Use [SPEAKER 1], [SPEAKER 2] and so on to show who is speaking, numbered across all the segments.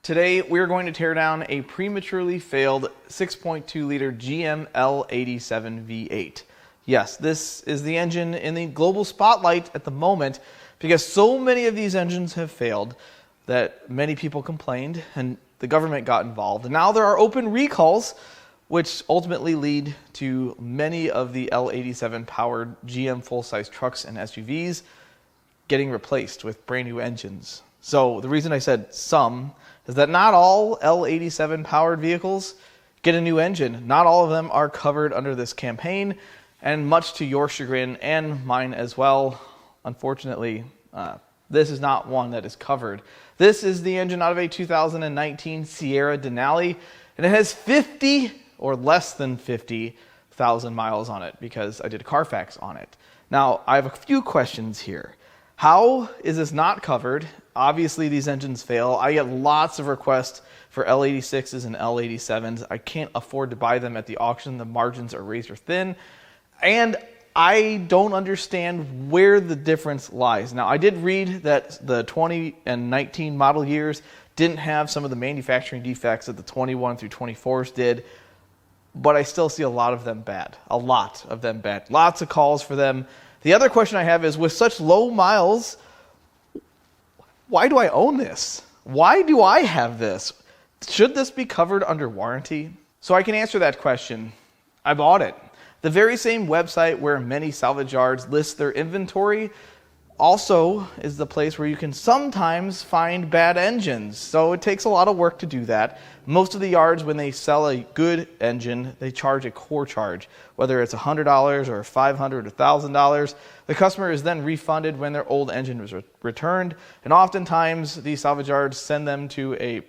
[SPEAKER 1] Today, we're going to tear down a prematurely failed 6.2 liter GM L87 V8. Yes, this is the engine in the global spotlight at the moment because so many of these engines have failed that many people complained and the government got involved. And now there are open recalls, which ultimately lead to many of the L87 powered GM full-size trucks and SUVs getting replaced with brand new engines. So the reason I said some is that not all L87 powered vehicles get a new engine. Not all of them are covered under this campaign, and much to your chagrin and mine as well, unfortunately, this is not one that is covered. This is the engine out of a 2019 Sierra Denali, and it has 50 or less than 50,000 miles on it because I did Carfax on it. Now, I have a few questions here. How is this not covered? Obviously, these engines fail. I get lots of requests for L86's and L87's. I can't afford to buy them at the auction. The margins are razor thin. And I don't understand where the difference lies. Now, I did read that the 20 and 19 model years didn't have some of the manufacturing defects that the 21 through 24s did, but I still see a lot of them bad. A lot of them bad. Lots of calls for them. The other question I have is, with such low miles, why do I own this? Why do I have this? Should this be covered under warranty? So I can answer that question. I bought it. The very same website where many salvage yards list their inventory also is the place where you can sometimes find bad engines. So it takes a lot of work to do that. Most of the yards, when they sell a good engine, they charge a core charge, whether it's $100 or $500 or $1,000. The customer is then refunded when their old engine was returned. And oftentimes these salvage yards send them to a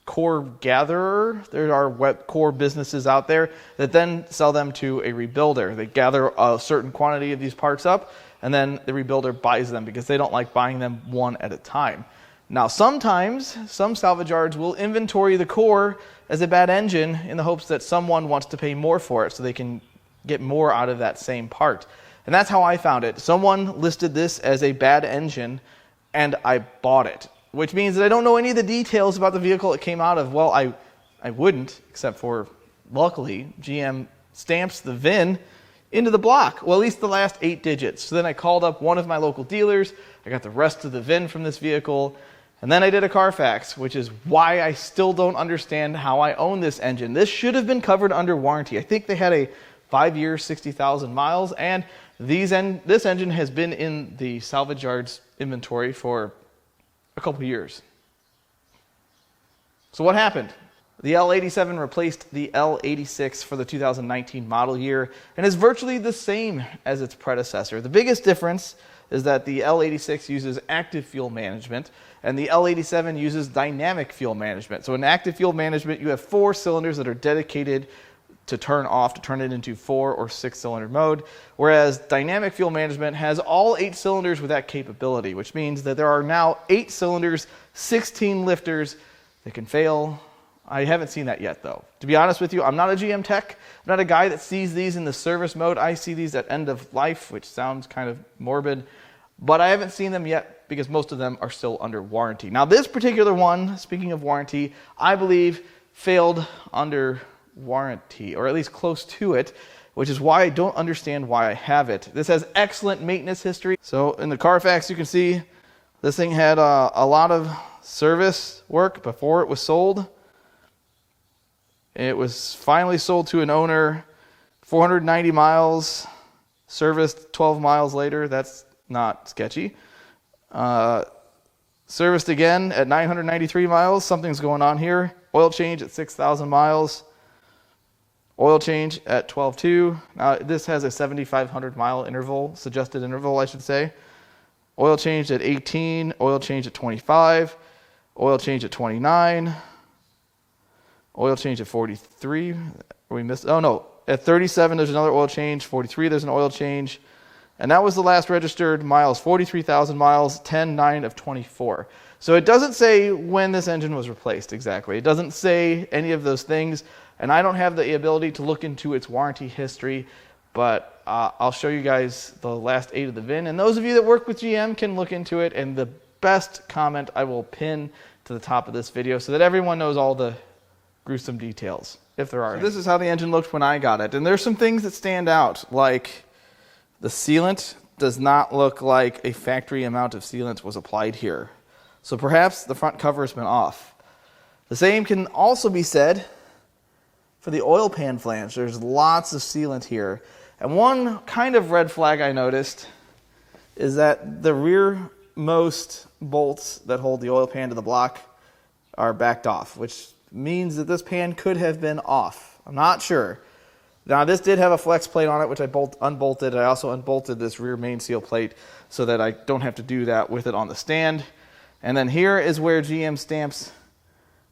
[SPEAKER 1] core gatherer. There are core businesses out there that then sell them to a rebuilder. They gather a certain quantity of these parts up, and then the rebuilder buys them because they don't like buying them one at a time. Now, sometimes some salvage yards will inventory the core as a bad engine in the hopes that someone wants to pay more for it so they can get more out of that same part. And that's how I found it. Someone listed this as a bad engine, and I bought it, which means that I don't know any of the details about the vehicle it came out of. Well, I wouldn't, except for, luckily, GM stamps the VIN into the block. Well, at least the last 8 digits. So then I called up one of my local dealers. I got the rest of the VIN from this vehicle. And then I did a Carfax, which is why I still don't understand how I own this engine. This should have been covered under warranty. I think they had a 5 years, 60,000 miles, and this engine has been in the salvage yard's inventory for a couple years. So what happened? The L87 replaced the L86 for the 2019 model year and is virtually the same as its predecessor. The biggest difference is that the L86 uses active fuel management and the L87 uses dynamic fuel management. So in active fuel management, you have 4 cylinders that are dedicated to turn off, to turn it into 4 or 6 cylinder mode, whereas dynamic fuel management has all 8 cylinders with that capability, which means that there are now 8 cylinders, 16 lifters that can fail. I haven't seen that yet, though. To be honest with you, I'm not a GM tech. I'm not a guy that sees these in the service mode. I see these at end of life, which sounds kind of morbid, but I haven't seen them yet because most of them are still under warranty. Now, this particular one, speaking of warranty, I believe failed under warranty, or at least close to it, which is why I don't understand why I have it. This has excellent maintenance history. So in the Carfax, you can see this thing had a lot of service work before it was sold. It was finally sold to an owner, 490 miles, serviced 12 miles later. That's not sketchy. Serviced again at 993 miles. Something's going on here. Oil change at 6,000 miles. Oil change at 12.2. Now this has a 7,500 mile interval, suggested interval, I should say. Oil change at 18. Oil change at 25. Oil change at 29. Oil change at 43. We missed. Oh no, at 37 there's another oil change. 43 there's an oil change, and that was the last registered miles. 43,000 miles. 10/9 of 24. So it doesn't say when this engine was replaced exactly. It doesn't say any of those things, and I don't have the ability to look into its warranty history. But I'll show you guys the last 8 of the VIN, and those of you that work with GM can look into it. And the best comment I will pin to the top of this video so that everyone knows all the gruesome details, if there are. So this is how the engine looked when I got it. And there's some things that stand out, like the sealant does not look like a factory amount of sealant was applied here. So perhaps the front cover has been off. The same can also be said for the oil pan flange. There's lots of sealant here. And one kind of red flag I noticed is that the rearmost bolts that hold the oil pan to the block are backed off, which means that this pan could have been off. I'm not sure. Now this did have a flex plate on it, which I unbolted. I also unbolted this rear main seal plate so that I don't have to do that with it on the stand. And then here is where GM stamps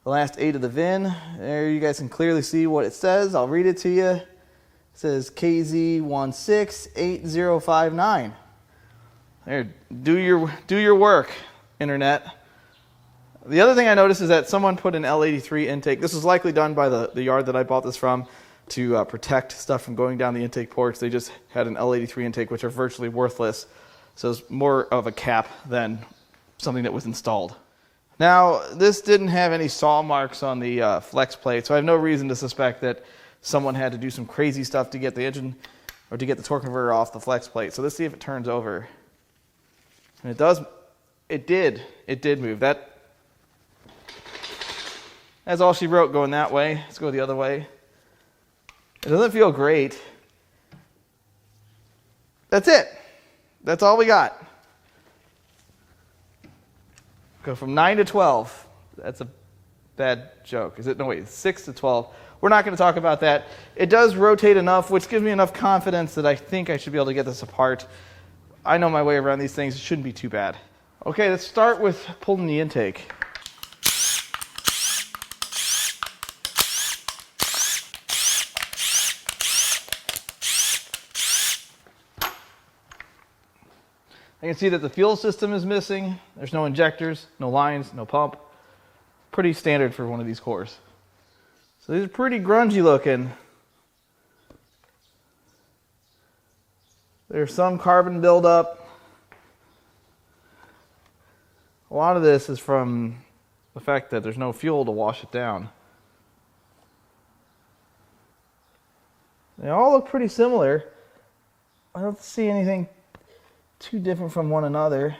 [SPEAKER 1] the last 8 of the VIN. There you guys can clearly see what it says. I'll read it to you. It says KZ168059. There, do your work, internet. The other thing I noticed is that someone put an L83 intake. This was likely done by the yard that I bought this from to protect stuff from going down the intake ports. They just had an L83 intake, which are virtually worthless. So it's more of a cap than something that was installed. Now, this didn't have any saw marks on the flex plate, so I have no reason to suspect that someone had to do some crazy stuff to get the engine or to get the torque converter off the flex plate. So let's see if it turns over. And it did move. That's all she wrote going that way. Let's go the other way. It doesn't feel great. That's it. That's all we got. Go from 9 to 12. That's a bad joke. Is it? No, wait, 6 to 12. We're not going to talk about that. It does rotate enough, which gives me enough confidence that I think I should be able to get this apart. I know my way around these things. It shouldn't be too bad. Okay, let's start with pulling the intake. I can see that the fuel system is missing. There's no injectors, no lines, no pump. Pretty standard for one of these cores. So these are pretty grungy looking. There's some carbon buildup. A lot of this is from the fact that there's no fuel to wash it down. They all look pretty similar. I don't see anything too different from one another.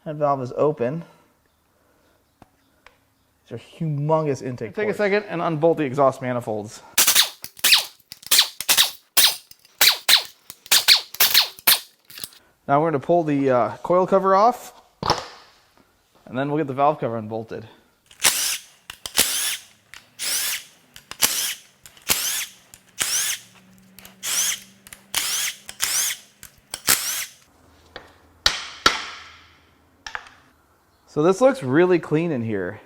[SPEAKER 1] That valve is open. These are humongous intake ports. Take a second and unbolt the exhaust manifolds. Now we're going to pull the coil cover off, and then we'll get the valve cover unbolted. So this looks really clean in here.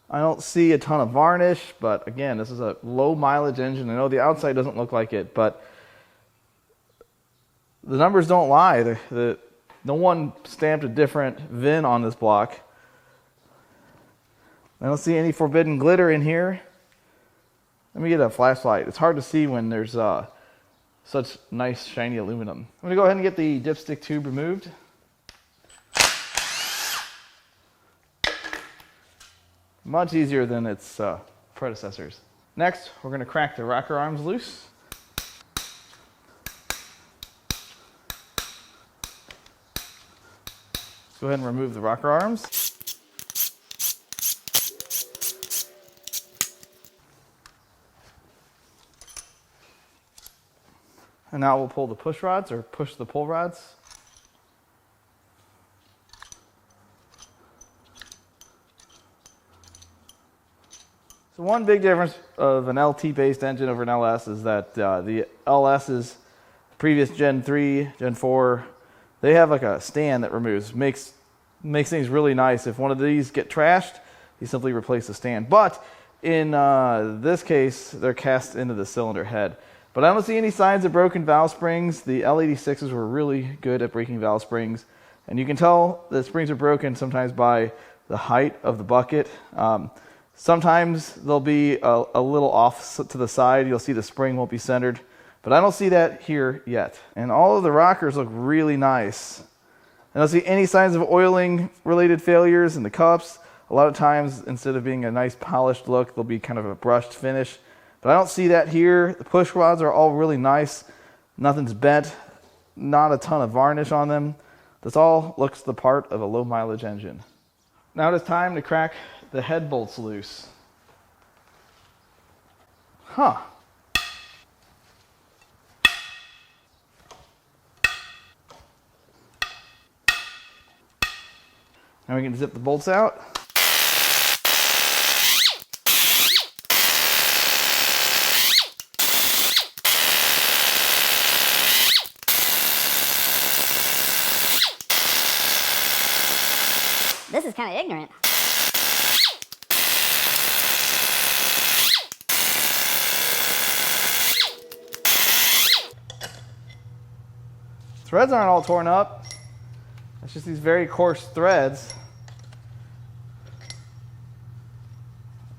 [SPEAKER 1] I don't see a ton of varnish, but again, this is a low mileage engine. I know the outside doesn't look like it, but the numbers don't lie. No one stamped a different VIN on this block. I don't see any forbidden glitter in here. Let me get a flashlight. It's hard to see when there's such nice shiny aluminum. I'm going to go ahead and get the dipstick tube removed. Much easier than its predecessors. Next, we're going to crack the rocker arms loose. Let's go ahead and remove the rocker arms. And now we'll pull the push rods, or push the pull rods. So one big difference of an LT-based engine over an LS is that the LS's previous Gen 3, Gen 4, they have like a stand that removes, makes things really nice. If one of these get trashed, you simply replace the stand. But in this case, they're cast into the cylinder head. But I don't see any signs of broken valve springs. The L86's were really good at breaking valve springs. And you can tell the springs are broken sometimes by the height of the bucket. Sometimes they'll be a little off to the side. You'll see the spring won't be centered. But I don't see that here yet. And all of the rockers look really nice. And I don't see any signs of oiling related failures in the cups. A lot of times, instead of being a nice polished look, they'll be kind of a brushed finish. But I don't see that here. The push rods are all really nice. Nothing's bent. Not a ton of varnish on them. This all looks the part of a low mileage engine. Now it is time to crack the head bolts loose. Huh. Now we can zip the bolts out.
[SPEAKER 2] This is kind of ignorant.
[SPEAKER 1] Threads aren't all torn up. It's just these very coarse threads.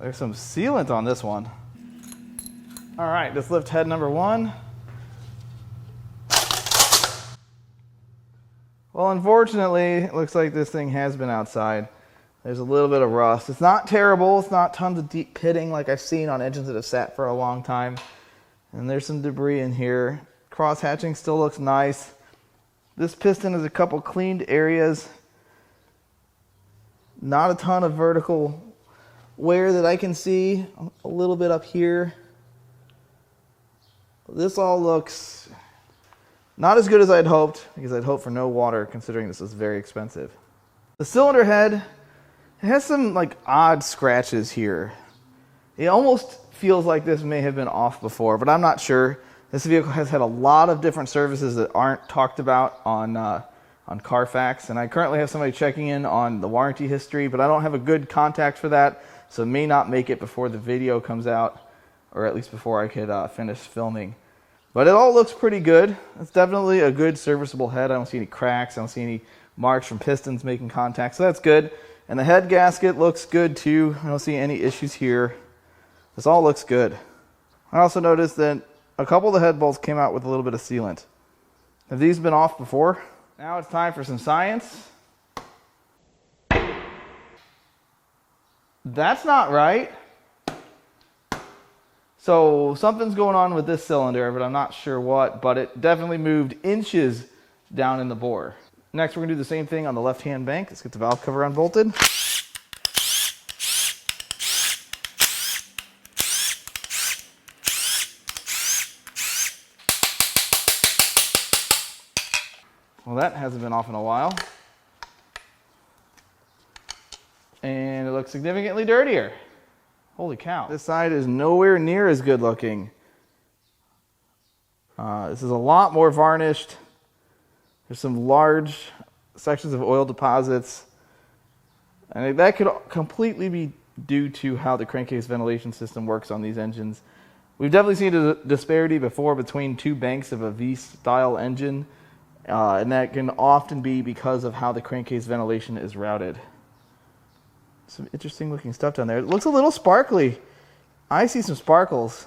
[SPEAKER 1] There's some sealant on this one. All right, let's lift head number 1. Well, unfortunately, it looks like this thing has been outside. There's a little bit of rust. It's not terrible. It's not tons of deep pitting like I've seen on engines that have sat for a long time. And there's some debris in here. Cross hatching still looks nice. This piston has a couple cleaned areas. Not a ton of vertical wear that I can see. A little bit up here. This all looks not as good as I'd hoped, because I'd hoped for no water considering this is very expensive. The cylinder head, it has some like odd scratches here. It almost feels like this may have been off before, but I'm not sure. This vehicle has had a lot of different services that aren't talked about on Carfax, and I currently have somebody checking in on the warranty history, but I don't have a good contact for that, so it may not make it before the video comes out, or at least before I could finish filming. But it all looks pretty good. It's definitely a good serviceable head. I don't see any cracks. I don't see any marks from pistons making contact, so that's good. And the head gasket looks good too. I don't see any issues here. This all looks good. I also noticed that a couple of the head bolts came out with a little bit of sealant. Have these been off before? Now it's time for some science. That's not right. So something's going on with this cylinder, but I'm not sure what, but it definitely moved inches down in the bore. Next, we're gonna do the same thing on the left-hand bank. Let's get the valve cover unbolted. Well, that hasn't been off in a while. And it looks significantly dirtier. Holy cow. This side is nowhere near as good looking. This is a lot more varnished. There's some large sections of oil deposits. And that could completely be due to how the crankcase ventilation system works on these engines. We've definitely seen a disparity before between two banks of a V-style engine. And that can often be because of how the crankcase ventilation is routed. Some interesting looking stuff down there. It looks a little sparkly. I see some sparkles.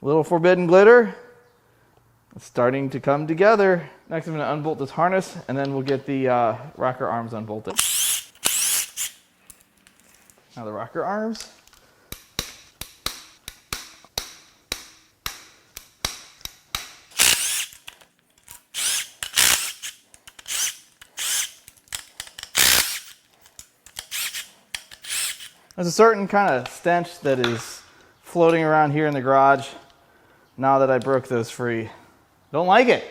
[SPEAKER 1] A little forbidden glitter. It's starting to come together. Next I'm going to unbolt this harness and then we'll get the rocker arms unbolted. Now the rocker arms. There's a certain kind of stench that is floating around here in the garage now that I broke those free. Don't like it.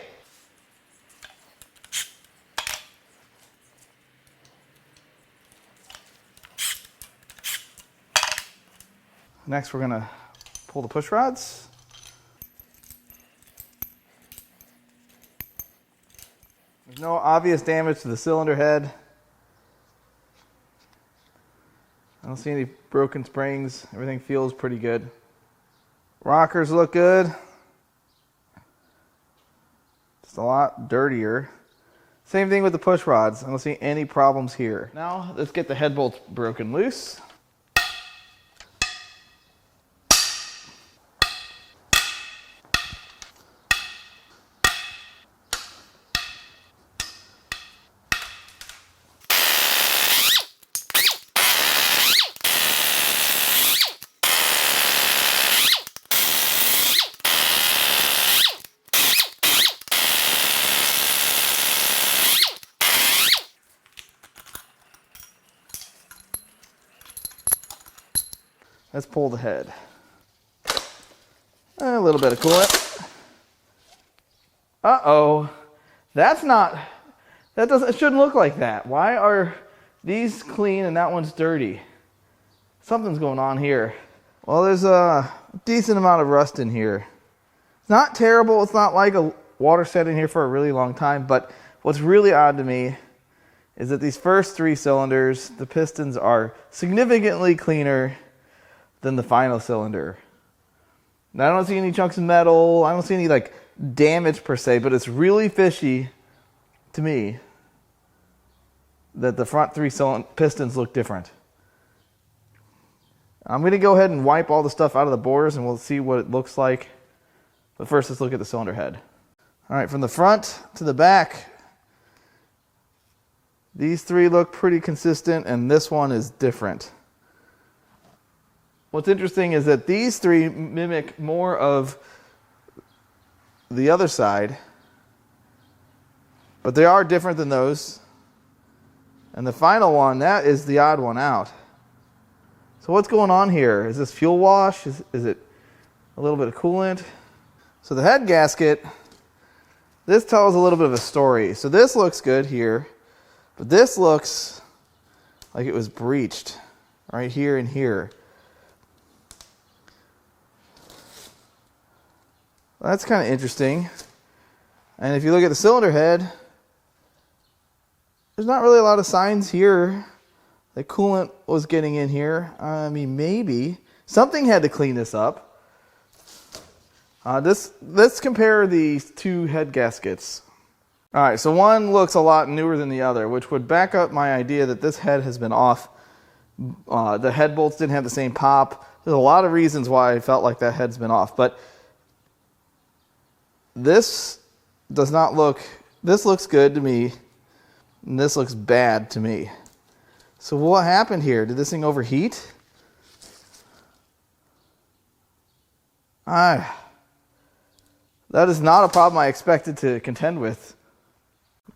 [SPEAKER 1] Next we're going to pull the push rods. There's no obvious damage to the cylinder head. I don't see any broken springs. Everything feels pretty good. Rockers look good. Just a lot dirtier. Same thing with the push rods. I don't see any problems here. Now let's get the head bolts broken loose. Let's pull the head. A little bit of coolant. Uh-oh. That's not, it shouldn't look like that. Why are these clean and that one's dirty? Something's going on here. Well, there's a decent amount of rust in here. It's not terrible. It's not like a water set in here for a really long time, but what's really odd to me is that these first 3 cylinders, the pistons are significantly cleaner than the final cylinder. Now, I don't see any chunks of metal. I don't see any like damage per se, but it's really fishy to me that the front 3 pistons look different. I'm going to go ahead and wipe all the stuff out of the bores and we'll see what it looks like. But first, let's look at the cylinder head. All right, from the front to the back, these 3 look pretty consistent and this one is different. What's interesting is that these 3 mimic more of the other side, but they are different than those. And the final one, that is the odd one out. So what's going on here? Is this fuel wash? Is it a little bit of coolant? So the head gasket, this tells a little bit of a story. So this looks good here, but this looks like it was breached right here and here. That's kind of interesting. And if you look at the cylinder head, there's not really a lot of signs here that coolant was getting in here. I mean, maybe something had to clean this up. Let's compare these 2 head gaskets. All right, so one looks a lot newer than the other, which would back up my idea that this head has been off. The head bolts didn't have the same pop. There's a lot of reasons why I felt like that head's been off, but this does not look, this looks good to me, and this looks bad to me. So what happened here? Did this thing overheat? That is not a problem I expected to contend with.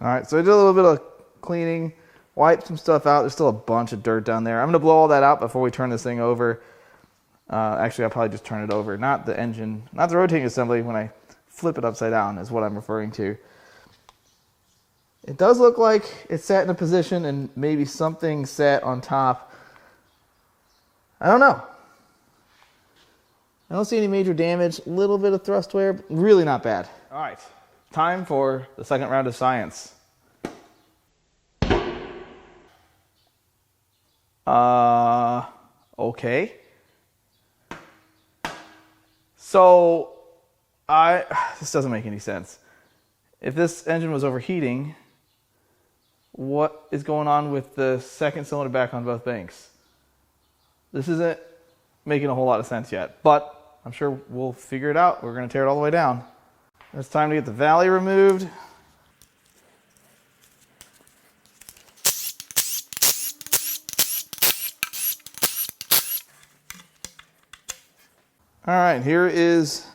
[SPEAKER 1] All right, so I did a little bit of cleaning, wiped some stuff out. There's still a bunch of dirt down there. I'm going to blow all that out before we turn this thing over. Actually, I'll probably just turn it over. Not the engine, not the rotating assembly. When I flip it upside down is what I'm referring to. It does look like it sat in a position and maybe something sat on top. I don't know. I don't see any major damage. A little bit of thrust wear, but really not bad. All right, time for the second round of science. Okay. So, this doesn't make any sense. If this engine was overheating, what is going on with the second cylinder back on both banks? This isn't making a whole lot of sense yet, but I'm sure we'll figure it out. We're going to tear it all the way down. It's time to get the valley removed. All right, here is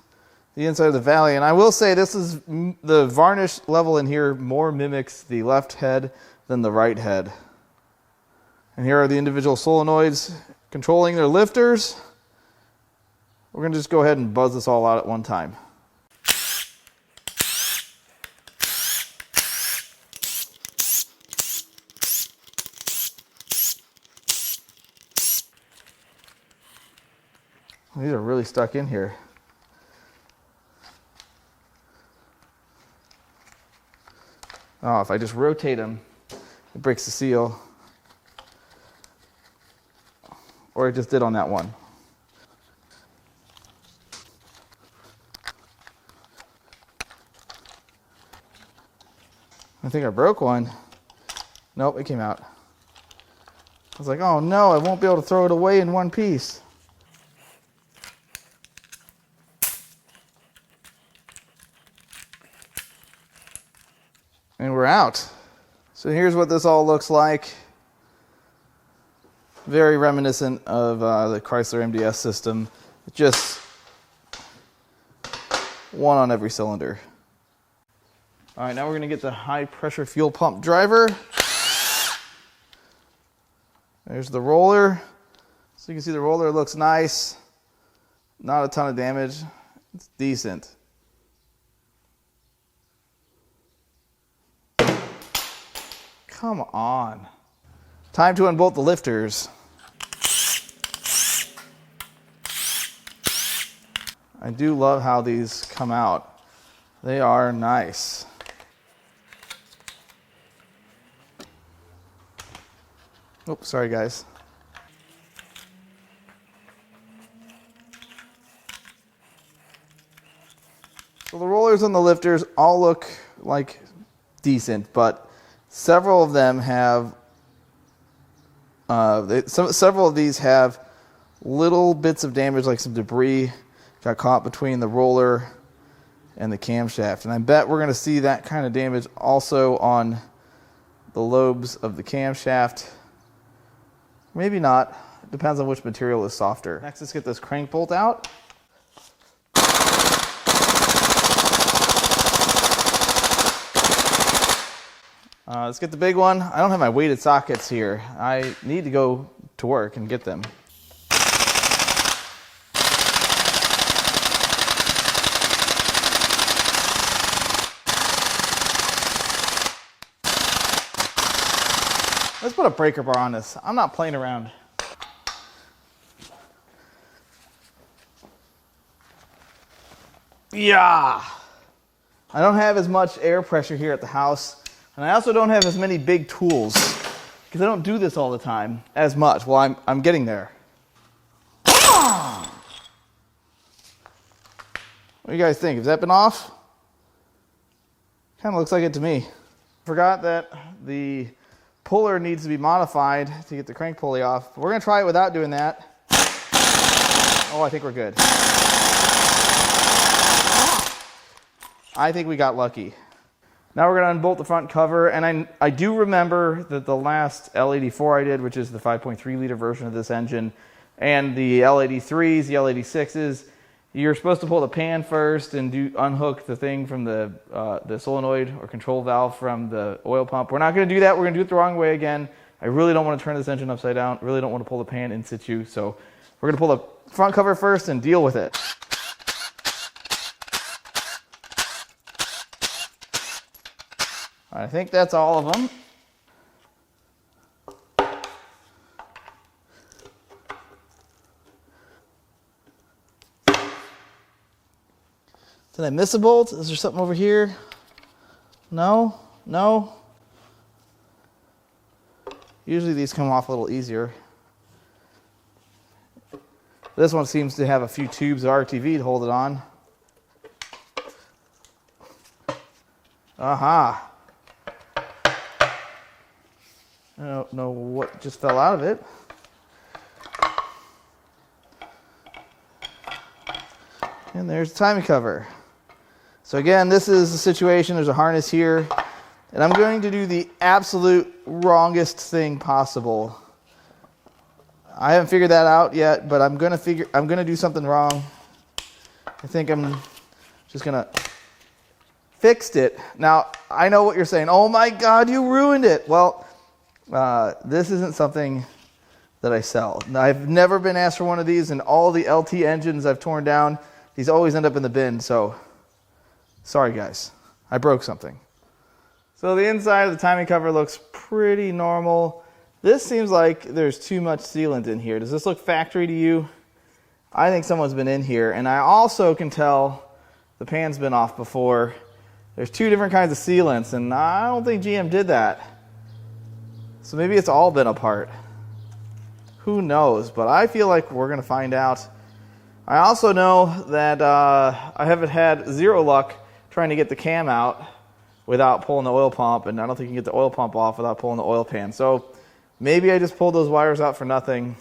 [SPEAKER 1] the inside of the valley, and I will say this is the varnish level in here more mimics the left head than the right head. And here are the individual solenoids controlling their lifters. We're going to just go ahead and buzz this all out at one time. These are really stuck in here. Oh, if I just rotate them, it breaks the seal. Or it just did on that one. I think I broke one. Nope, it came out. I was like, oh no, I won't be able to throw it away in one piece. And we're out. So here's what this all looks like. Very reminiscent of the Chrysler MDS system. Just one on every cylinder. All right, now we're going to get the high pressure fuel pump driver. There's the roller. So you can see the roller looks nice. Not a ton of damage. It's decent. Come on. Time to unbolt the lifters. I do love how these come out. They are nice. Oops, sorry guys. So the rollers and the lifters all look like decent, but several of them have, several of these have little bits of damage, like some debris got caught between the roller and the camshaft. And I bet we're going to see that kind of damage also on the lobes of the camshaft. Maybe not. It depends on which material is softer. Next, let's get this crank bolt out. Let's get the big one. I don't have my weighted sockets here. I need to go to work and get them. Let's put a breaker bar on this. I'm not playing around. Yeah. I don't have as much air pressure here at the house, and I also don't have as many big tools because I don't do this all the time as much. Well, I'm getting there. What do you guys think? Has that been off? Kind of looks like it to me. Forgot that the puller needs to be modified to get the crank pulley off. We're going to try it without doing that. Oh, I think we're good. I think we got lucky. Now we're going to unbolt the front cover, and I do remember that the last L84 I did, which is the 5.3 liter version of this engine, and the L83s, the L86's, you're supposed to pull the pan first and unhook the thing from the solenoid or control valve from the oil pump. We're not going to do that. We're going to do it the wrong way again. I really don't want to turn this engine upside down. Really don't want to pull the pan in situ. So we're going to pull the front cover first and deal with it. I think that's all of them. Did I miss a bolt? Is there something over here? No? No? Usually these come off a little easier. This one seems to have a few tubes of RTV to hold it on. Aha! I don't know what just fell out of it. And there's the timing cover. So again, this is the situation. There's a harness here, and I'm going to do the absolute wrongest thing possible. I haven't figured that out yet, but I'm going to do something wrong. I think I'm just going to fix it. Now, I know what you're saying. Oh my God, you ruined it. Well, this isn't something that I sell. Now, I've never been asked for one of these, and all the LT engines I've torn down, these always end up in the bin, so sorry guys, I broke something. So the inside of the timing cover looks pretty normal. This seems like there's too much sealant in here. Does this look factory to you? I think someone's been in here, and I also can tell the pan's been off before. There's two different kinds of sealants, and I don't think GM did that. So maybe it's all been apart. Who knows, but I feel like we're gonna find out. I also know that I haven't had zero luck trying to get the cam out without pulling the oil pump, and I don't think you can get the oil pump off without pulling the oil pan. So maybe I just pulled those wires out for nothing,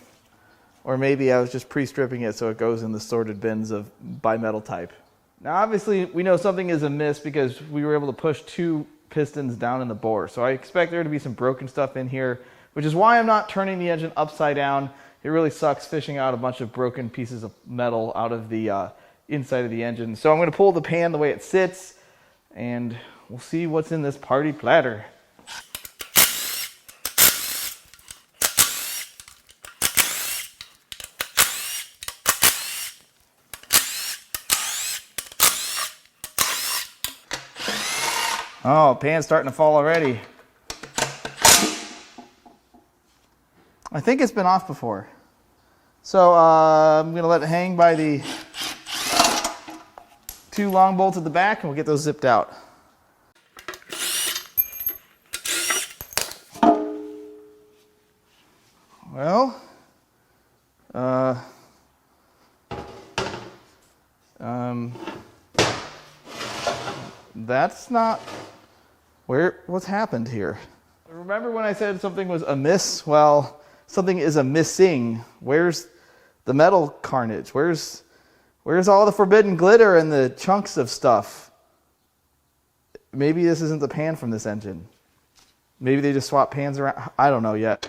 [SPEAKER 1] or maybe I was just pre-stripping it so it goes in the sorted bins of bimetal type. Now obviously we know something is amiss because we were able to push two pistons down in the bore. So I expect there to be some broken stuff in here, which is why I'm not turning the engine upside down. It really sucks fishing out a bunch of broken pieces of metal out of the inside of the engine. So I'm going to pull the pan the way it sits, and we'll see what's in this party platter. Oh, pan's starting to fall already. I think it's been off before. So I'm going to let it hang by the 2 long bolts at the back, and we'll get those zipped out. Well, that's not what's happened here. Remember when I said something was amiss? Well, something is missing. Where's the metal carnage? Where's all the forbidden glitter and the chunks of stuff? Maybe this isn't the pan from this engine. Maybe they just swapped pans around. I don't know yet.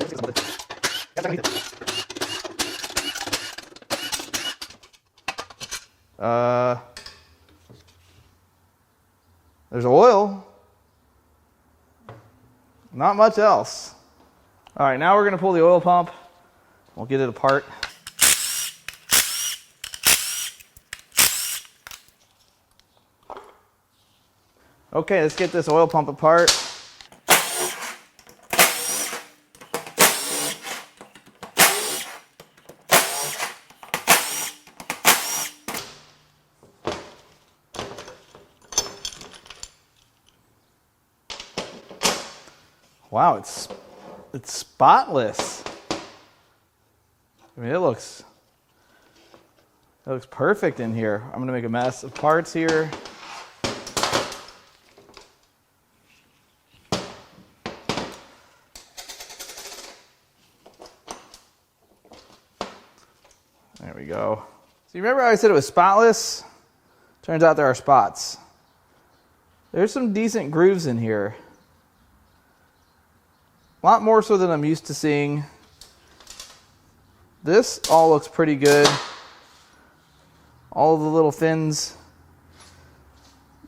[SPEAKER 1] There's oil. Not much else. All right, now we're going to pull the oil pump. We'll get it apart. Okay, let's get this oil pump apart. Wow, it's spotless. I mean, it looks perfect in here. I'm gonna make a mess of parts here. There we go. So you remember how I said it was spotless? Turns out there are spots. There's some decent grooves in here. A lot more so than I'm used to seeing. This all looks pretty good. All of the little fins,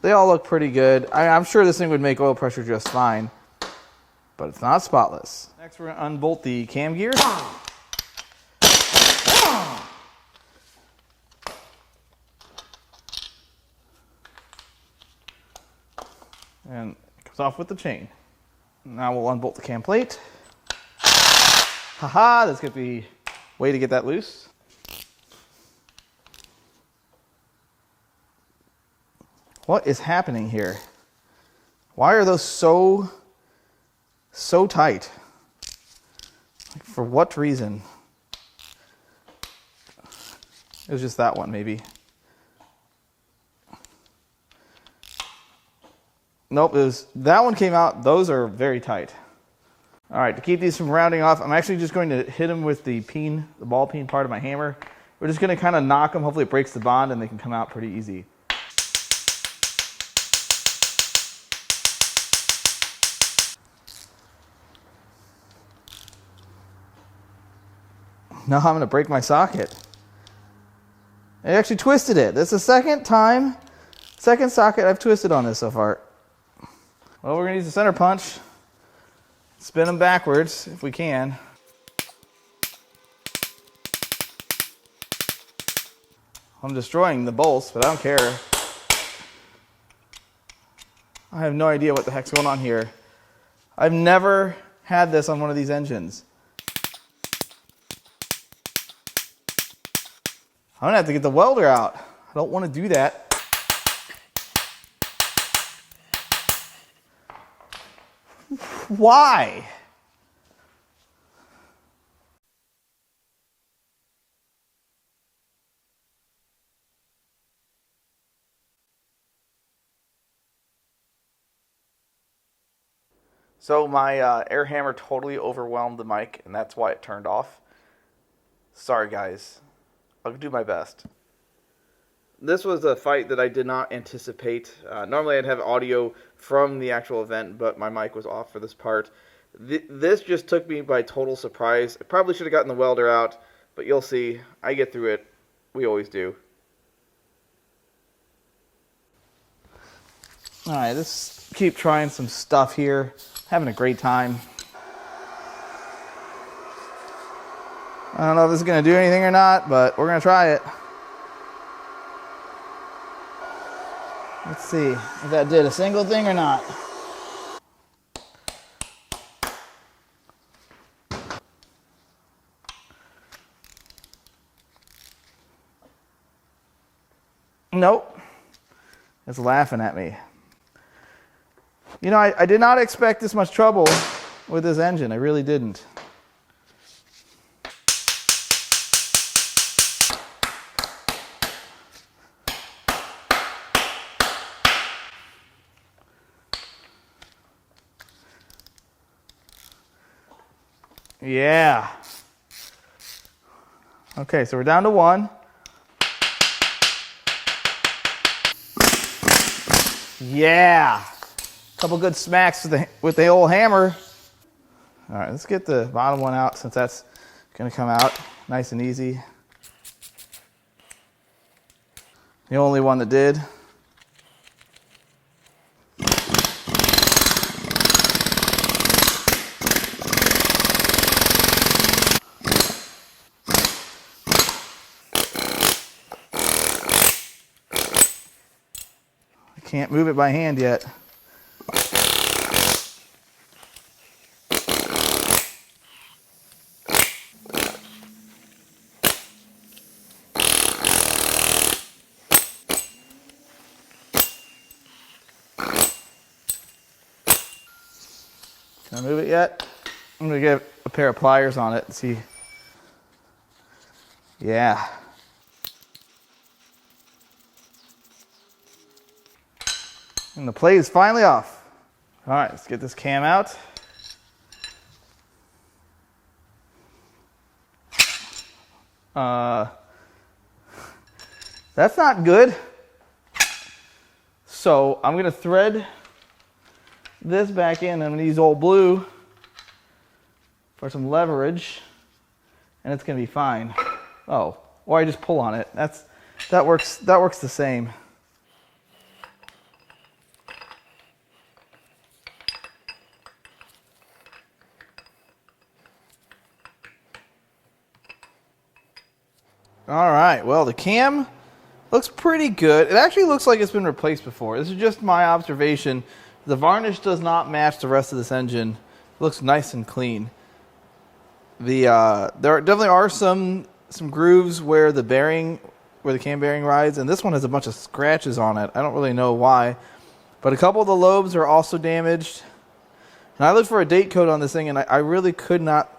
[SPEAKER 1] they all look pretty good. I'm sure this thing would make oil pressure just fine, but it's not spotless. Next, we're going to unbolt the cam gear. And it comes off with the chain. Now we'll unbolt the cam plate. Haha, that's going to be a way to get that loose. What is happening here? Why are those so tight? Like, for what reason? It was just that one, maybe. Nope, that one came out. Those are very tight. All right, to keep these from rounding off, I'm actually just going to hit them with the ball peen part of my hammer. We're just going to kind of knock them. Hopefully it breaks the bond and they can come out pretty easy. Now I'm going to break my socket. I actually twisted it. That's the second socket I've twisted on this so far. Well, we're going to use the center punch. Spin them backwards if we can. I'm destroying the bolts, but I don't care. I have no idea what the heck's going on here. I've never had this on one of these engines. I'm going to have to get the welder out. I don't want to do that. Why? So my air hammer totally overwhelmed the mic, and that's why it turned off. Sorry, guys. I'll do my best. This was a fight that I did not anticipate. Normally I'd have audio from the actual event, but my mic was off for this part. This just took me by total surprise. I probably should have gotten the welder out, but you'll see. I get through it. We always do. Alright, let's keep trying some stuff here. Having a great time. I don't know if this is going to do anything or not, but we're going to try it. Let's see if that did a single thing or not. Nope. It's laughing at me. You know, I did not expect this much trouble with this engine. I really didn't. Yeah. Okay, so we're down to 1. Yeah. Couple good smacks with the old hammer. All right, let's get the bottom one out since that's going to come out nice and easy. The only one that did. I can't move it by hand yet. Can I move it yet? I'm going to get a pair of pliers on it and see. Yeah. And the plate is finally off. All right, let's get this cam out. That's not good. So I'm going to thread this back in. I'm going to use old blue for some leverage, and it's going to be fine. Oh, or I just pull on it. That works the same. All right, well, the cam looks pretty good. It actually looks like it's been replaced before. This is just my observation. The varnish does not match the rest of this engine. It looks nice and clean. There definitely are some grooves where the cam bearing rides, and this one has a bunch of scratches on it. I don't really know why, but a couple of the lobes are also damaged. And I looked for a date code on this thing, and I really could not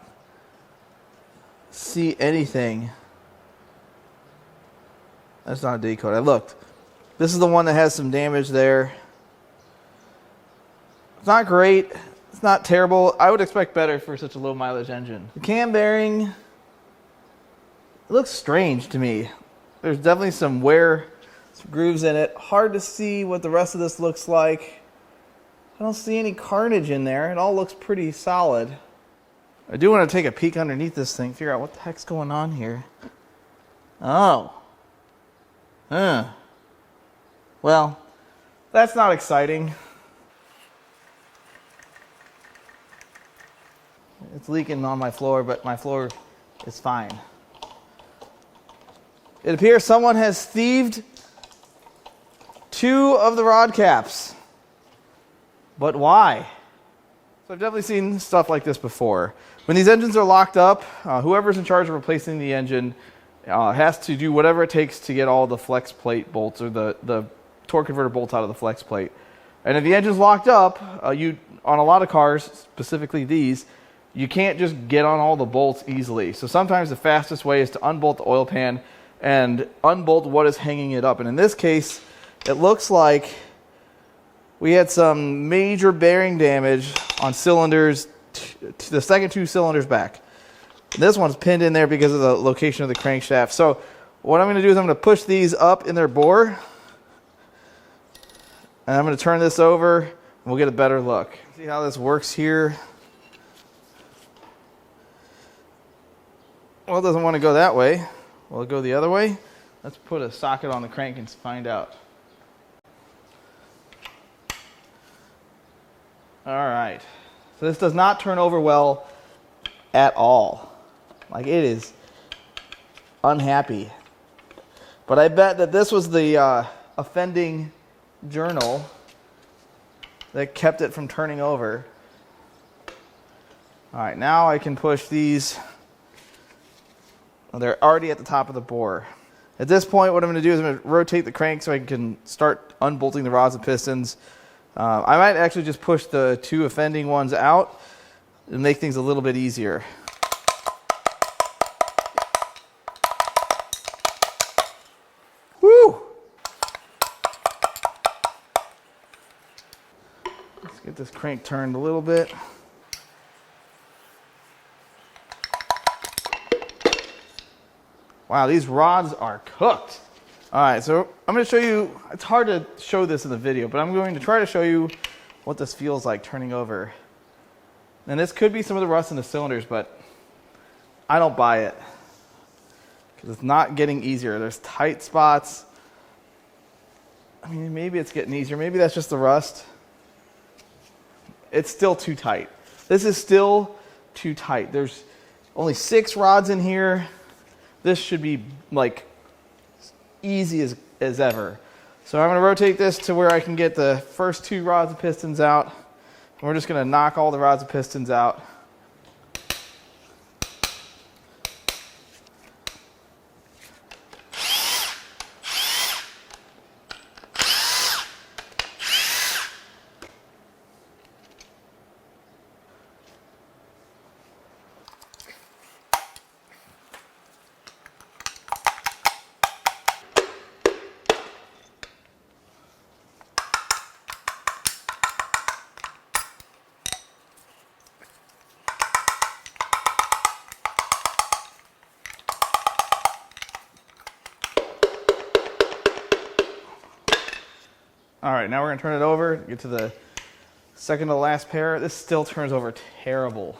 [SPEAKER 1] see anything. That's not a date code. I looked. This is the one that has some damage there. It's not great. It's not terrible. I would expect better for such a low mileage engine. The cam bearing, it looks strange to me. There's definitely some wear, some grooves in it. Hard to see what the rest of this looks like. I don't see any carnage in there. It all looks pretty solid. I do want to take a peek underneath this thing, figure out what the heck's going on here. Oh. Well, that's not exciting. It's leaking on my floor, but my floor is fine. It appears someone has thieved 2 of the rod caps. But why? So I've definitely seen stuff like this before. When these engines are locked up, whoever's in charge of replacing the engine has to do whatever it takes to get all the flex plate bolts or the torque converter bolts out of the flex plate. And if the engine's locked up, on a lot of cars, specifically these, you can't just get on all the bolts easily. So sometimes the fastest way is to unbolt the oil pan and unbolt what is hanging it up. And in this case, it looks like we had some major bearing damage on cylinders, the second 2 cylinders back. This one's pinned in there because of the location of the crankshaft. So what I'm going to do is I'm going to push these up in their bore. And I'm going to turn this over and we'll get a better look. See how this works here. Well, it doesn't want to go that way. Will it go the other way? Let's put a socket on the crank and find out. All right. So this does not turn over well at all. Like, it is unhappy. But I bet that this was the offending journal that kept it from turning over. All right, now I can push these. Well, they're already at the top of the bore. At this point, what I'm going to do is I'm going to rotate the crank so I can start unbolting the rods and pistons. I might actually just push the 2 offending ones out and make things a little bit easier. Woo! Let's get this crank turned a little bit. Wow, these rods are cooked. All right, so I'm going to show you, it's hard to show this in the video, but I'm going to try to show you what this feels like turning over. And this could be some of the rust in the cylinders, but I don't buy it because it's not getting easier. There's tight spots. I mean, maybe it's getting easier. Maybe that's just the rust. It's still too tight. This is still too tight. There's only 6 rods in here. This should be like easy as ever. So I'm going to rotate this to where I can get the first 2 rods and pistons out. And we're just going to knock all the rods and pistons out. All right, now we're gonna turn it over, get to the second to last pair. This still turns over terrible.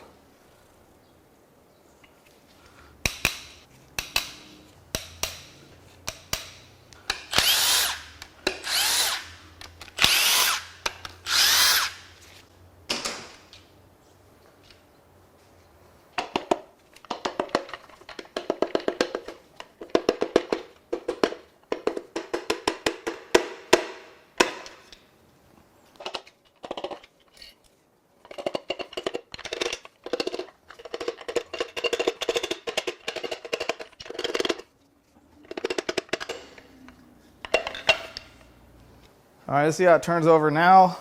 [SPEAKER 1] All right, let's see how it turns over now.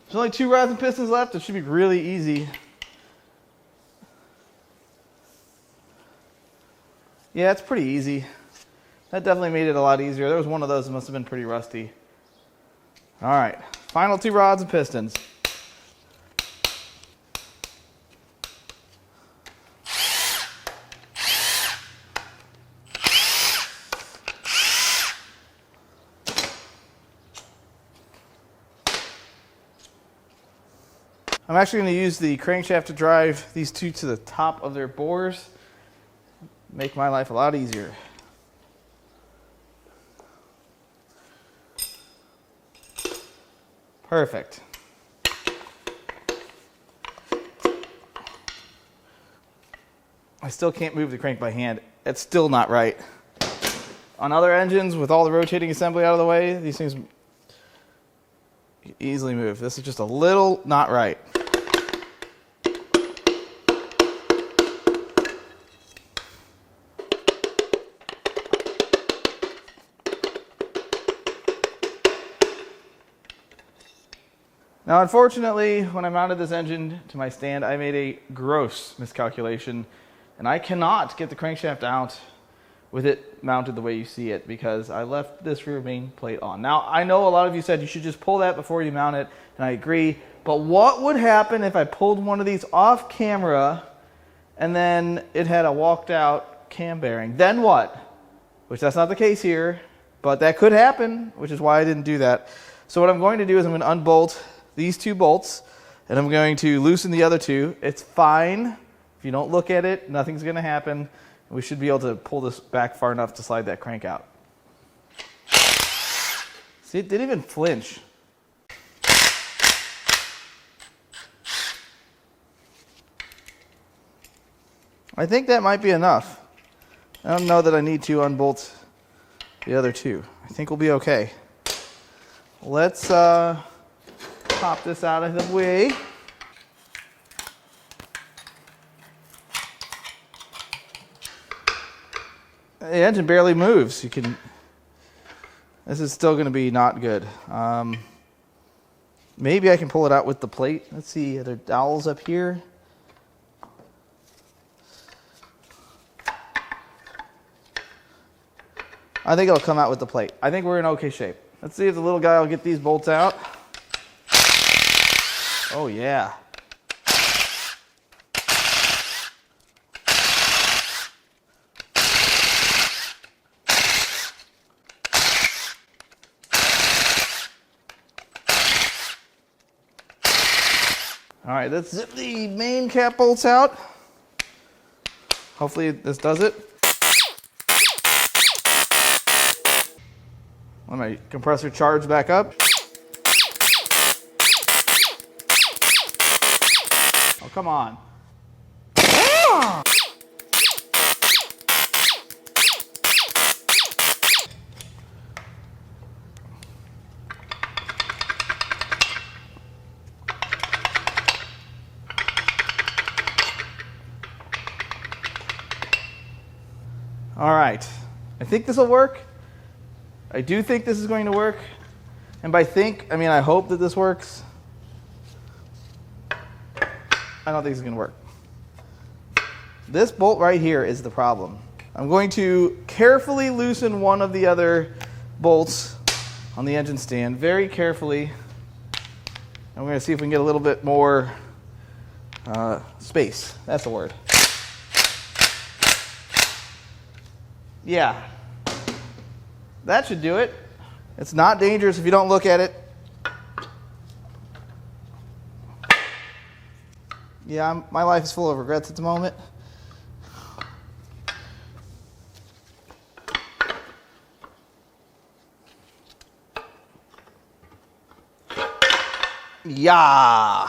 [SPEAKER 1] There's only 2 rods and pistons left. It should be really easy. Yeah, it's pretty easy. That definitely made it a lot easier. There was one of those that must have been pretty rusty. All right, final 2 rods and pistons. I'm actually going to use the crankshaft to drive these 2 to the top of their bores. Make my life a lot easier. Perfect. I still can't move the crank by hand. It's still not right. On other engines, with all the rotating assembly out of the way, these things easily move. This is just a little not right. Now, unfortunately, when I mounted this engine to my stand, I made a gross miscalculation, and I cannot get the crankshaft out with it mounted the way you see it because I left this rear main plate on. Now, I know a lot of you said you should just pull that before you mount it, and I agree, but what would happen if I pulled one of these off camera and then it had a walked out cam bearing? Then what? Which that's not the case here, but that could happen, which is why I didn't do that. So what I'm going to do is I'm going to unbolt these 2 bolts, and I'm going to loosen the other 2. It's fine. If you don't look at it, nothing's going to happen. We should be able to pull this back far enough to slide that crank out. See, it didn't even flinch. I think that might be enough. I don't know that I need to unbolt the other 2. I think we'll be okay. Let's pop this out of the way. The engine barely moves. This is still going to be not good. Maybe I can pull it out with the plate. Let's see, are there dowels up here? I think it'll come out with the plate. I think we're in okay shape. Let's see if the little guy will get these bolts out. Oh yeah. All right, let's zip the main cap bolts out. Hopefully this does it. Let my compressor charge back up. Oh, come on. All right, I think this will work. I do think this is going to work. And by think, I mean I hope that this works. I don't think it's going to work. This bolt right here is the problem. I'm going to carefully loosen one of the other bolts on the engine stand, very carefully. And we're going to see if we can get a little bit more space. That's the word. Yeah, that should do it. It's not dangerous if you don't look at it. Yeah, my life is full of regrets at the moment. Yeah,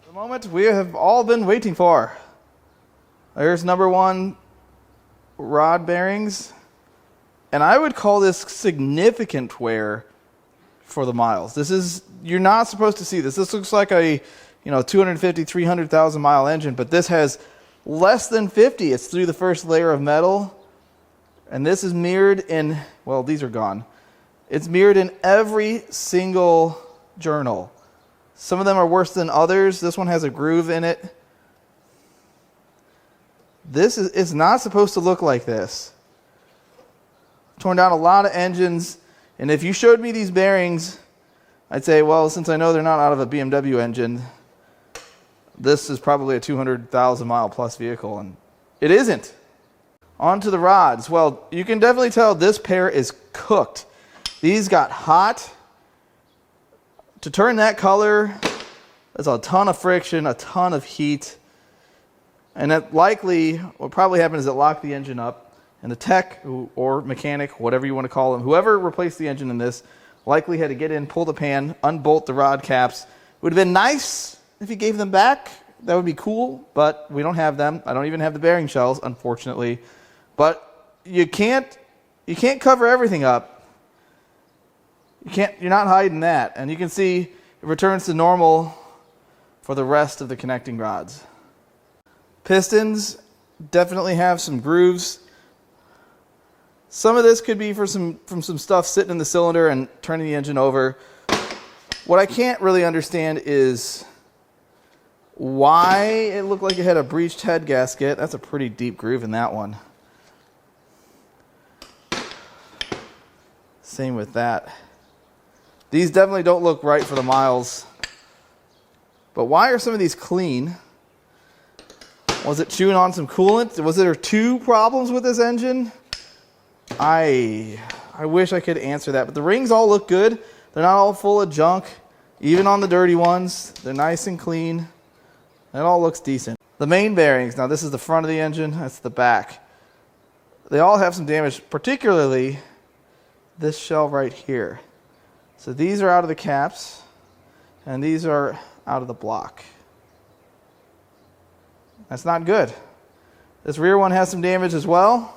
[SPEAKER 1] the moment we have all been waiting for. There's number one. Rod bearings, and I would call this significant wear for the miles. This is, you're not supposed to see this. This looks like a 250, 300,000 mile engine, but this has less than 50. It's through the first layer of metal, and this is mirrored in, well, these are gone. It's mirrored in every single journal. Some of them are worse than others. This one has a groove in it. This is, it's not supposed to look like this. Torn down a lot of engines, and if you showed me these bearings, I'd say, well, since I know they're not out of a BMW engine, this is probably a 200,000 mile plus vehicle, and it isn't. On to the rods. Well, you can definitely tell this pair is cooked. These got hot. To turn that color, there's a ton of friction, a ton of heat. And that likely, what probably happened is it locked the engine up, and the tech or mechanic, whatever you want to call them, whoever replaced the engine in this, likely had to get in, pull the pan, unbolt the rod caps. It would have been nice if you gave them back. That would be cool, but we don't have them. I don't even have the bearing shells, unfortunately. But you can't cover everything up. You're not hiding that. And you can see it returns to normal for the rest of the connecting rods. Pistons definitely have some grooves. Some of this could be from some stuff sitting in the cylinder and turning the engine over. What I can't really understand is why it looked like it had a breached head gasket. That's a pretty deep groove in that one. Same with that. These definitely don't look right for the miles. But why are some of these clean? Was it chewing on some coolant? Was there two problems with this engine? I wish I could answer that. But the rings all look good. They're not all full of junk. Even on the dirty ones, they're nice and clean. It all looks decent. The main bearings, now this is the front of the engine, that's the back. They all have some damage, particularly this shell right here. So these are out of the caps, and these are out of the block. That's not good. This rear one has some damage as well.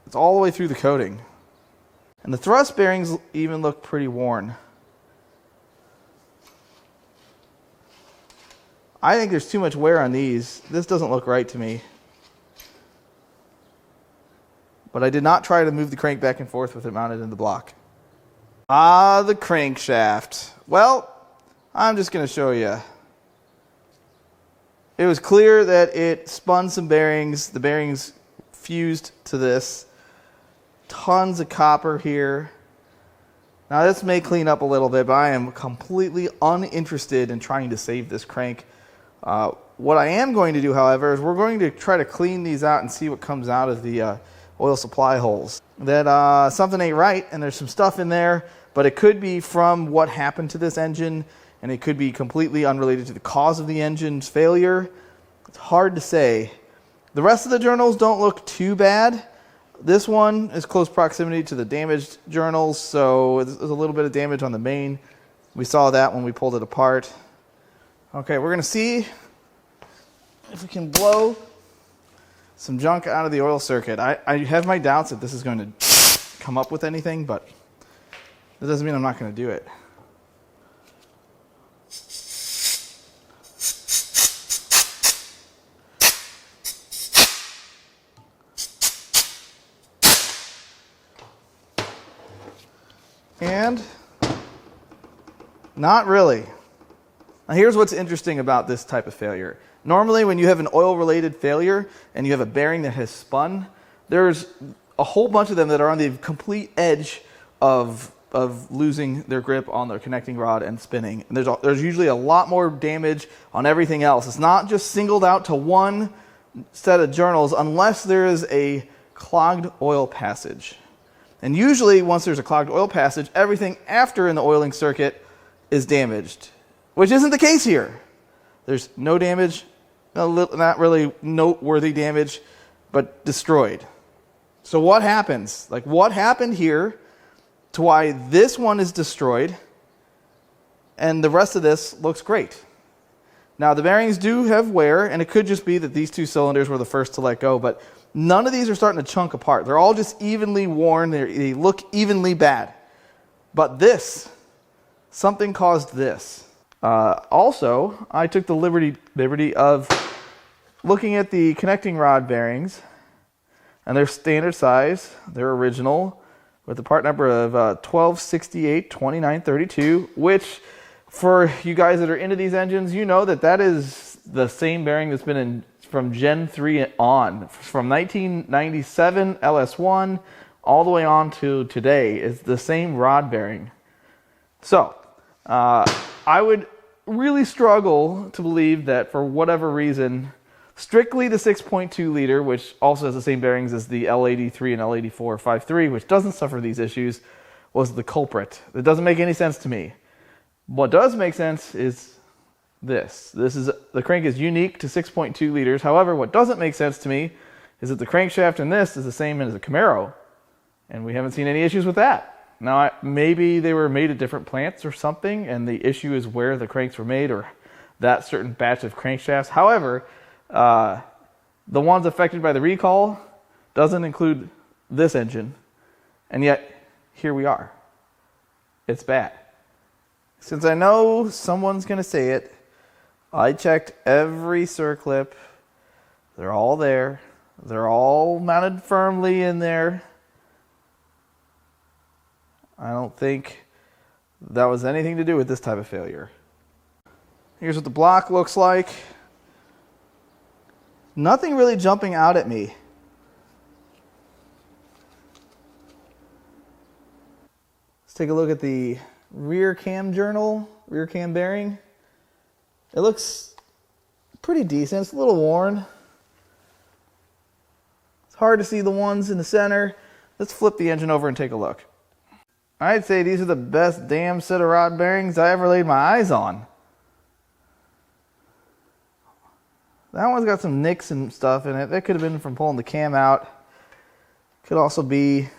[SPEAKER 1] It's all the way through the coating. And the thrust bearings even look pretty worn. I think there's too much wear on these. This doesn't look right to me. but I did not try to move the crank back and forth with it mounted in the block. Ah, the crankshaft. Well, I'm just going to show you. It was clear that it spun some bearings. The bearings fused to this. Tons of copper here. Now this may clean up a little bit, but I am completely uninterested in trying to save this crank. What I am going to do, however, is we're going to try to clean these out and see what comes out of the oil supply holes. That something ain't right, and there's some stuff in there, but it could be from what happened to this engine, and it could be completely unrelated to the cause of the engine's failure. It's hard to say. The rest of the journals don't look too bad. This one is close proximity to the damaged journals, so there's a little bit of damage on the main. We saw that when we pulled it apart. Okay, we're going to see if we can blow some junk out of the oil circuit. I have my doubts that this is going to come up with anything, but that doesn't mean I'm not going to do it. And not really. Now here's what's interesting about this type of failure. Normally when you have an oil-related failure and you have a bearing that has spun, there's a whole bunch of them that are on the complete edge of losing their grip on their connecting rod and spinning. And there's usually a lot more damage on everything else. It's not just singled out to one set of journals unless there is a clogged oil passage. And usually once there's a clogged oil passage, everything after in the oiling circuit is damaged, which isn't the case here. There's no damage, not really noteworthy damage, but destroyed. So what happens? Like, what happened here to why this one is destroyed and the rest of this looks great? Now, the bearings do have wear, and it could just be that these two cylinders were the first to let go, but none of these are starting to chunk apart. They're all just evenly worn. They look evenly bad. But this, something caused this. Also, I took the liberty of looking at the connecting rod bearings, and they're standard size. They're original with the part number of 1268-2932, which for you guys that are into these engines, you know that is the same bearing that's been in from Gen 3 on. From 1997 LS1 all the way on to today is the same rod bearing. So, I would really struggle to believe that for whatever reason, strictly the 6.2 liter, which also has the same bearings as the L83 and L84 53, which doesn't suffer these issues, was the culprit. It doesn't make any sense to me. What does make sense is this. The crank is unique to 6.2 liters. However, what doesn't make sense to me is that the crankshaft in this is the same as a Camaro, and we haven't seen any issues with that. Now, maybe they were made at different plants or something, and the issue is where the cranks were made or that certain batch of crankshafts. However, the ones affected by the recall doesn't include this engine, and yet here we are. It's bad. Since I know someone's going to say it, I checked every circlip. They're all there. They're all mounted firmly in there. I don't think that was anything to do with this type of failure. Here's what the block looks like. Nothing really jumping out at me. Let's take a look at the rear cam bearing. It looks pretty decent. It's a little worn. It's hard to see the ones in the center. Let's flip the engine over and take a look. I'd say these are the best damn set of rod bearings I ever laid my eyes on. That one's got some nicks and stuff in it. That could have been from pulling the cam out. Could also be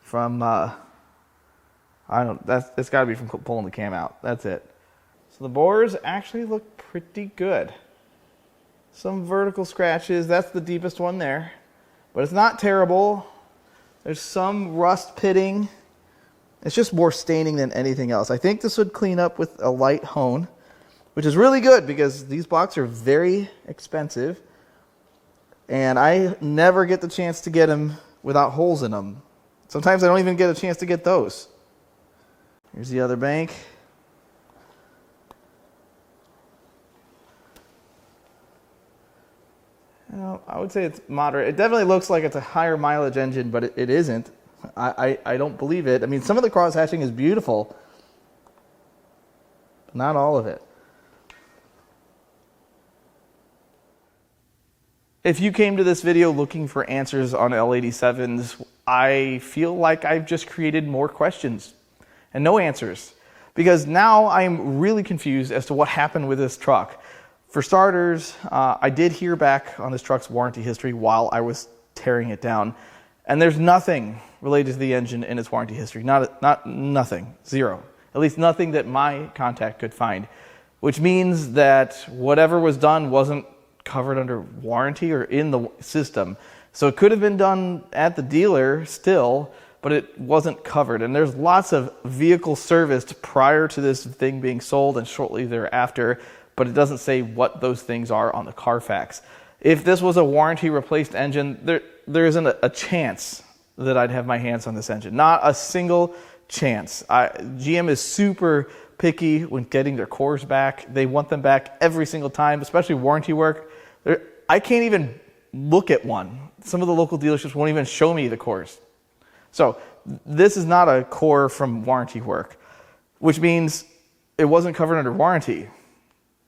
[SPEAKER 1] from, it's got to be from pulling the cam out. That's it. So the bores actually look pretty good. Some vertical scratches. That's the deepest one there. But it's not terrible. There's some rust pitting. It's just more staining than anything else. I think this would clean up with a light hone, which is really good because these blocks are very expensive. And I never get the chance to get them without holes in them. Sometimes I don't even get a chance to get those. Here's the other bank. I would say it's moderate. It definitely looks like it's a higher mileage engine, but it isn't. I don't believe it. I mean, some of the cross hatching is beautiful, but not all of it. If you came to this video looking for answers on L87s, I feel like I've just created more questions and no answers, because now I'm really confused as to what happened with this truck. For starters, I did hear back on this truck's warranty history while I was tearing it down, and there's nothing related to the engine in its warranty history. Nothing. Zero. At least nothing that my contact could find, which means that whatever was done wasn't covered under warranty or in the system. So it could have been done at the dealer still, but it wasn't covered. And there's lots of vehicles serviced prior to this thing being sold and shortly thereafter, but it doesn't say what those things are on the Carfax. If this was a warranty replaced engine, there isn't a chance that I'd have my hands on this engine. Not a single chance. GM is super picky when getting their cores back. They want them back every single time, especially warranty work. I can't even look at one. Some of the local dealerships won't even show me the cores. So this is not a core from warranty work, which means it wasn't covered under warranty.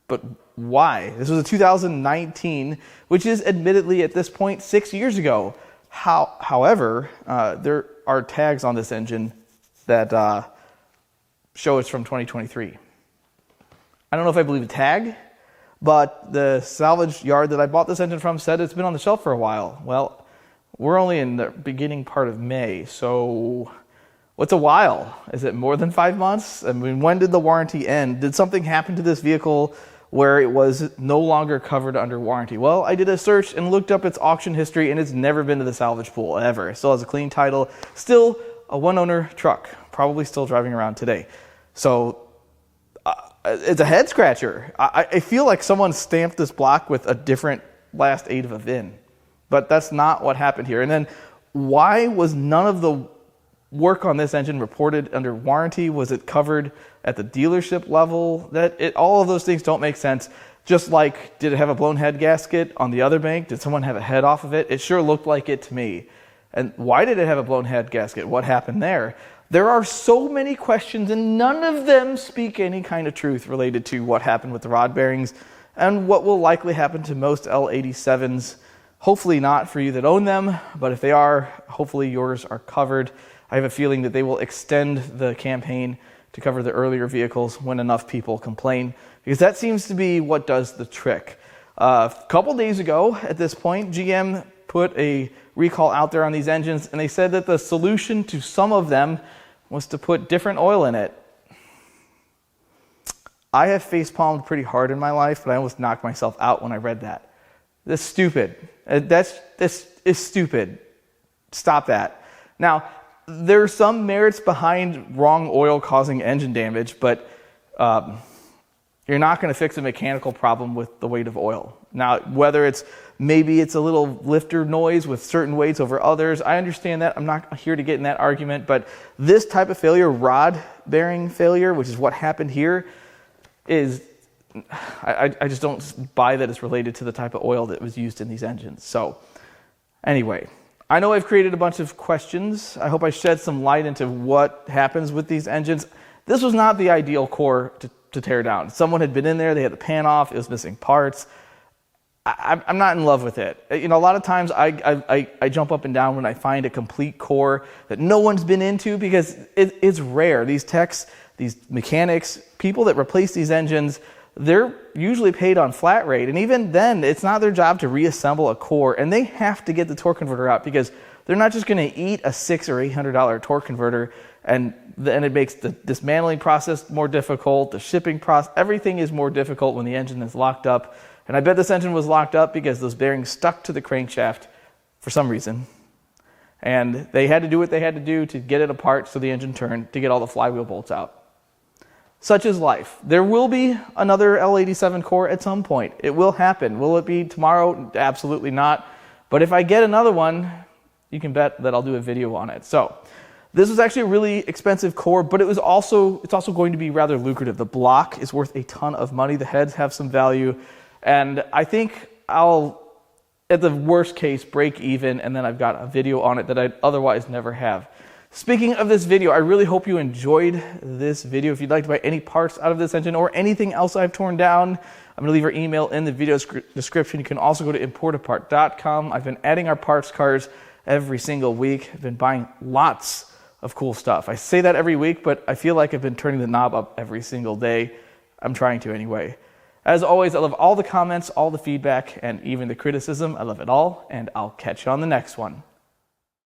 [SPEAKER 1] But why? This was a 2019, which is admittedly at this point 6 years ago. However, there are tags on this engine that show it's from 2023. I don't know if I believe the tag, but the salvage yard that I bought this engine from said it's been on the shelf for a while. Well, we're only in the beginning part of May, so what's a while? Is it more than 5 months? I mean, when did the warranty end? Did something happen to this vehicle where it was no longer covered under warranty? Well, I did a search and looked up its auction history, and it's never been to the salvage pool, ever. It still has a clean title, still a one-owner truck, probably still driving around today. So it's a head scratcher. I feel like someone stamped this block with a different last 8 of a VIN, but that's not what happened here. And then why was none of the work on this engine reported under warranty? Was it covered at the dealership level? All of those things don't make sense. Just like, did it have a blown head gasket on the other bank? Did someone have a head off of it? It sure looked like it to me. And why did it have a blown head gasket? What happened there? There are so many questions, and none of them speak any kind of truth related to what happened with the rod bearings and what will likely happen to most L87s. Hopefully not for you that own them, but if they are, hopefully yours are covered. I have a feeling that they will extend the campaign to cover the earlier vehicles when enough people complain, because that seems to be what does the trick. A couple days ago at this point, GM put a recall out there on these engines, and they said that the solution to some of them was to put different oil in it. I have facepalmed pretty hard in my life, but I almost knocked myself out when I read that. That's stupid. This is stupid. Stop that. Now, there are some merits behind wrong oil causing engine damage, but you're not going to fix a mechanical problem with the weight of oil. Now, whether maybe it's a little lifter noise with certain weights over others, I understand that. I'm not here to get in that argument, but this type of failure, rod bearing failure, which is what happened here, is I just don't buy that it's related to the type of oil that was used in these engines. So anyway, I know I've created a bunch of questions. I hope I shed some light into what happens with these engines. This was not the ideal core to tear down. Someone had been in there, they had the pan off, it was missing parts. I'm not in love with it. You know, a lot of times I jump up and down when I find a complete core that no one's been into, because it's rare. These techs, these mechanics, people that replace these engines, they're usually paid on flat rate. And even then, it's not their job to reassemble a core, and they have to get the torque converter out, because they're not just going to eat a $600 or $800 torque converter, and then it makes the dismantling process more difficult, the shipping process, everything is more difficult when the engine is locked up. And I bet this engine was locked up because those bearings stuck to the crankshaft for some reason. And they had to do what they had to do to get it apart so the engine turned, to get all the flywheel bolts out. Such is life. There will be another L87 core at some point. It will happen. Will it be tomorrow? Absolutely not. But if I get another one, you can bet that I'll do a video on it. So this was actually a really expensive core, but it's also going to be rather lucrative. The block is worth a ton of money. The heads have some value, and I think I'll, at the worst case, break even, and then I've got a video on it that I'd otherwise never have. Speaking of this video, I really hope you enjoyed this video. If you'd like to buy any parts out of this engine or anything else I've torn down, I'm going to leave our email in the video description. You can also go to importapart.com. I've been adding our parts cards every single week. I've been buying lots of cool stuff. I say that every week, but I feel like I've been turning the knob up every single day. I'm trying to anyway. As always, I love all the comments, all the feedback, and even the criticism. I love it all, and I'll catch you on the next one.